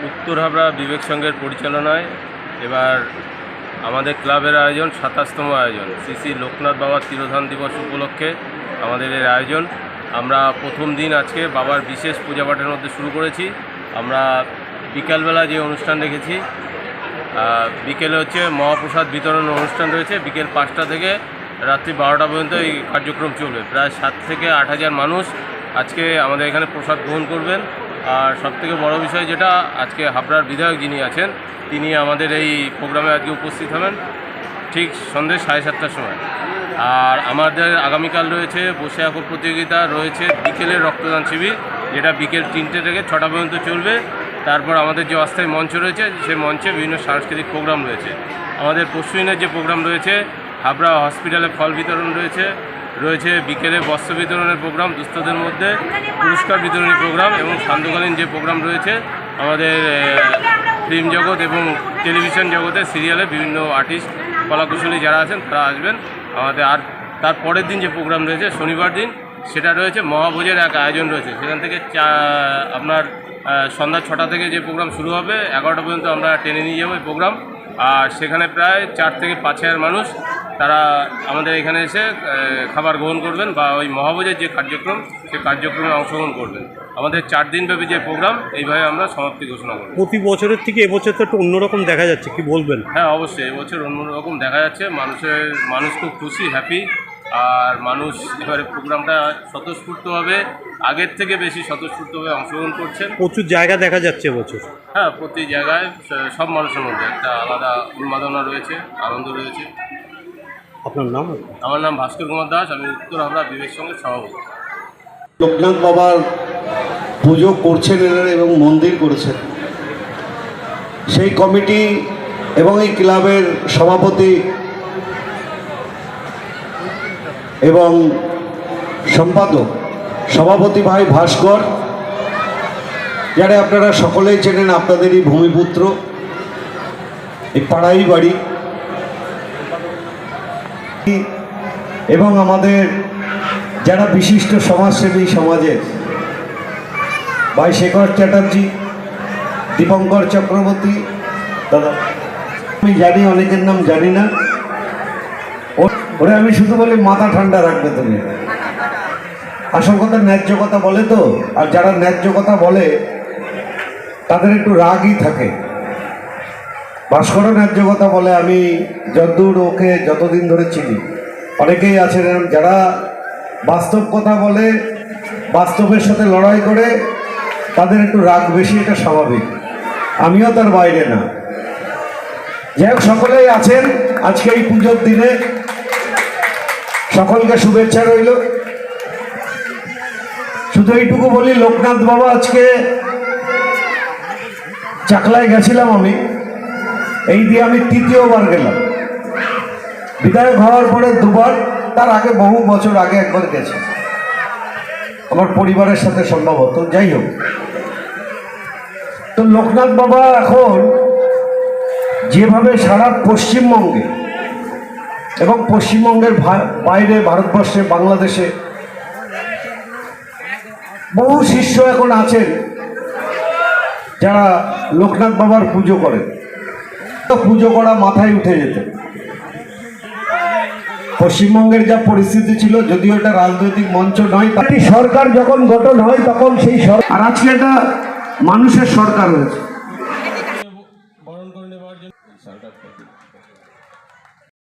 উত্তর হাবড়া বিবেক সংঘের পরিচালনায় এবার আমাদের ক্লাবের আয়োজন 27তম আয়োজন শ্রী লোকনাথ বাবার তিরোধান দিবস উপলক্ষে আমাদের এর আয়োজন। আমরা প্রথম দিন আজকে বাবার বিশেষ পূজাপাঠের মধ্যে শুরু করেছি। আমরা বিকালবেলা যে অনুষ্ঠান রেখেছি, বিকেলে হচ্ছে মহাপ্রসাদ বিতরণ অনুষ্ঠান রয়েছে। বিকেল 5টা থেকে রাত্রি 12টা পর্যন্ত এই কার্যক্রম চলবে। প্রায় 7 থেকে 8 হাজার মানুষ আজকে আমাদের এখানে প্রসাদ গ্রহণ করবেন। আর সবথেকে বড় বিষয় যেটা, আজকে হাবড়ার বিধায়ক যিনি আছেন তিনি আমাদের এই প্রোগ্রামে আজকে উপস্থিত হবেন ঠিক সন্ধ্যে 7:30টার সময়। আর আমাদের আগামীকাল রয়েছে বসে আঁকো প্রতিযোগিতা, রয়েছে বিকেলের রক্তদান শিবির, যেটা বিকেল 3টে থেকে 6টা পর্যন্ত চলবে। তারপর আমাদের যে অস্থায়ী মঞ্চ রয়েছে, সেই মঞ্চে বিভিন্ন সাংস্কৃতিক প্রোগ্রাম রয়েছে। আমাদের পরশুদিনের যে প্রোগ্রাম রয়েছে, হাবড়া হসপিটালে ফল বিতরণ রয়েছে বিকেলে বস্ত্র বিতরণের প্রোগ্রাম, দুস্থদের মধ্যে পুরস্কার বিতরণী প্রোগ্রাম, এবং সান্ধ্যকালীন যে প্রোগ্রাম রয়েছে আমাদের ফিল্ম জগৎ এবং টেলিভিশন জগতে সিরিয়ালে বিভিন্ন আর্টিস্ট কলাকুশলী যারা আছেন তারা আসবেন আমাদের। আর তার পরের দিন যে প্রোগ্রাম রয়েছে শনিবার দিন, সেটা রয়েছে মহাভোজের এক আয়োজন রয়েছে। সেখান থেকে আপনার সন্ধ্যা 6টা থেকে যে প্রোগ্রাম শুরু হবে, 11টা পর্যন্ত আমরা টেনে নিয়ে যাবো এই প্রোগ্রাম। আর সেখানে প্রায় 4 থেকে 5 হাজার মানুষ তারা আমাদের এখানে এসে খাবার গ্রহণ করবেন বা ওই মহাভোজের যে কার্যক্রম, সেই কার্যক্রমে অংশগ্রহণ করবেন। আমাদের 4 দিনব্যাপী যে প্রোগ্রাম, এইভাবে আমরা সমাপ্তি ঘোষণা করব। প্রতি বছরের থেকে এবছর তো একটু অন্যরকম দেখা যাচ্ছে, কি বলবেন? হ্যাঁ, অবশ্যই এবছর অন্যরকম দেখা যাচ্ছে। মানুষ খুব খুশি, হ্যাপি। আর মানুষ এবারে প্রোগ্রামটা স্বতঃস্ফূর্তভাবে, আগের থেকে বেশি স্বতঃস্ফূর্তভাবে অংশগ্রহণ করছেন। প্রচুর জায়গা দেখা যাচ্ছে এবছর। হ্যাঁ, প্রতি জায়গায় সব মানুষের মধ্যে একটা আলাদা উন্মাদনা রয়েছে, আনন্দ রয়েছে। আপনার নাম? আমার নাম ভাস্কর কুমার দাস, আমি উত্তর হাবড়া বিবেক সংঘের সভাপতি। লোকনাথ বাবার পুজো করছেন এনারা এবং মন্দির করেছেন, সেই কমিটি এবং এই ক্লাবের সভাপতি এবং সম্পাদক সভাপতি ভাই ভাস্কর, যারা আপনারা সকলেই চেনেন, আপনাদেরই ভূমিপুত্র, এই পাড়াই বাড়ি, এবং আমাদের যারা বিশিষ্ট সমাজসেবী সমাজের ভাই শেখর চ্যাটার্জি, দীপঙ্কর চক্রবর্তী দাদা, আমি জানি অনেকের নাম জানি না, ওরে আমি শুধু বলি মাথা ঠান্ডা রাখবে তুমি। আসল কথা ন্যায্য কথা বলে তো, আর যারা ন্যায্য কথা বলে তাদের একটু রাগই থাকে। ভাস্করও ন্যায্য কথা বলে, আমি যতদূর ওকে যতদিন ধরে চিনি, অনেকেই আছেন যারা বাস্তব কথা বলে, বাস্তবের সাথে লড়াই করে, তাদের একটু রাগ বেশি, এটা স্বাভাবিক, আমিও তার বাইরে না। যাই হোক, সকলেই আছেন আজকে এই পুজোর দিনে, সকলকে শুভেচ্ছা রইল। শুধু এইটুকু বলি, লোকনাথ বাবা আজকে চাকলায় গেছিলাম আমি, এই দিয়ে আমি 3য় বার গেলাম। বিধায়ক হওয়ার পরে 2বার, তার আগে বহু বছর আগে একবার গেছি আমার পরিবারের সাথে সম্ভবত। যাই হোক, তো লোকনাথ বাবা এখন যেভাবে সারা পশ্চিমবঙ্গে এবং পশ্চিমবঙ্গের বাইরে, ভারতবর্ষে, বাংলাদেশে বহু শিষ্য এখন আছেন যারা লোকনাথ বাবার পুজো করেন। পুজো করা মাথায় উঠে যেত। পশ্চিমবঙ্গের যা পরিস্থিতি ছিল, যদিও এটা রাজনৈতিক মঞ্চ নয়, একটি সরকার যখন গঠন হয় তখন সেই সরকার, আর আজকে এটা মানুষের সরকার হয়েছে।